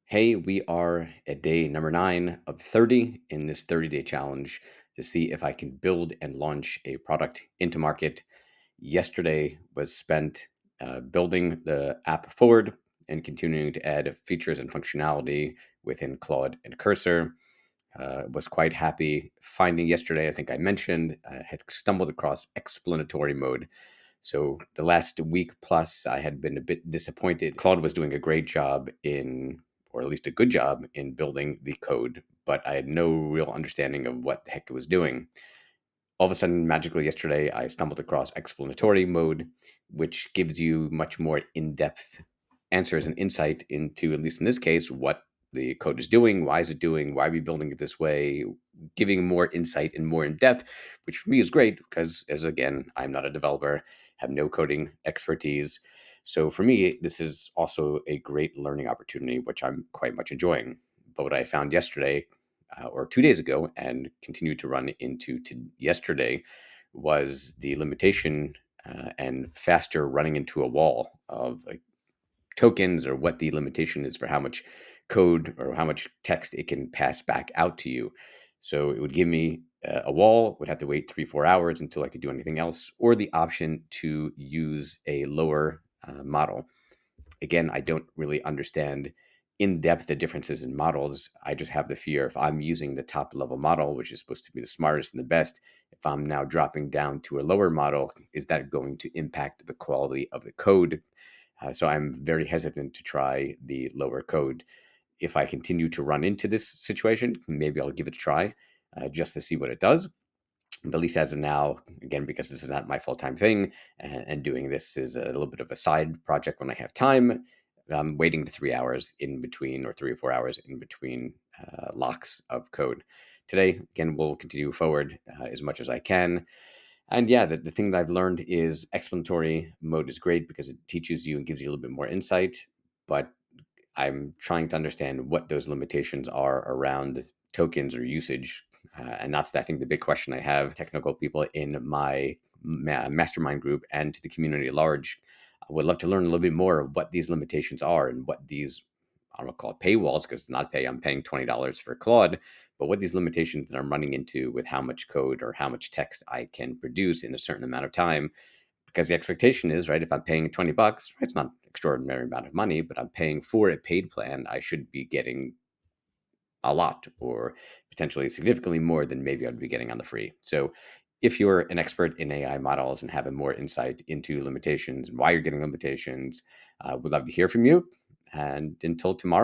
Hey, we are at day number 9 of 30 in this 30-day challenge to see if I can build and launch a product into market. Yesterday was spent building the app forward and continuing to add features and functionality within Claude and Cursor. Was quite happy finding yesterday, I think I mentioned, had stumbled across explanatory mode. So the last week plus, I had been a bit disappointed. Claude was doing a great job in, or at least a good job in building the code, but I had no real understanding of what the heck it was doing. All of a sudden, magically yesterday, I stumbled across explanatory mode, which gives you much more in-depth answers and insight into, at least in this case, what the code is doing, why is it doing, why are we building it this way, giving more insight and more in depth, which for me is great because, as again, I'm not a developer, have no coding expertise. So for me, this is also a great learning opportunity, which I'm quite much enjoying. But what I found yesterday or 2 days ago and continued to run into yesterday was the limitation and faster running into a wall of like tokens or what the limitation is for how much code or how much text it can pass back out to you. So it would give me a wall, would have to wait 3, 4 hours until I could do anything else, or the option to use a lower model. Again, I don't really understand in depth the differences in models. I just have the fear if I'm using the top level model, which is supposed to be the smartest and the best, if I'm now dropping down to a lower model, is that going to impact the quality of the code? So I'm very hesitant to try the lower code. If I continue to run into this situation, maybe I'll give it a try just to see what it does. But at least as of now, again, because this is not my full time thing, and doing this is a little bit of a side project when I have time, I'm waiting 3 hours in between, or 3 or 4 hours in between locks of code. Today, again, we'll continue forward as much as I can. And yeah, the thing that I've learned is explanatory mode is great because it teaches you and gives you a little bit more insight. But I'm trying to understand what those limitations are around tokens or usage. And that's, I think, the big question I have. Technical people in my mastermind group and to the community at large, I would love to learn a little bit more of what these limitations are and what these, I don't want to call it paywalls because it's not pay. I'm paying $20 for Claude, but what these limitations that I'm running into with how much code or how much text I can produce in a certain amount of time, because the expectation is, right, if I'm paying $20, right, it's not an extraordinary amount of money, but I'm paying for a paid plan, I should be getting a lot or potentially significantly more than maybe I'd be getting on the free. So if you're an expert in AI models and having more insight into limitations and why you're getting limitations, would love to hear from you. And until tomorrow.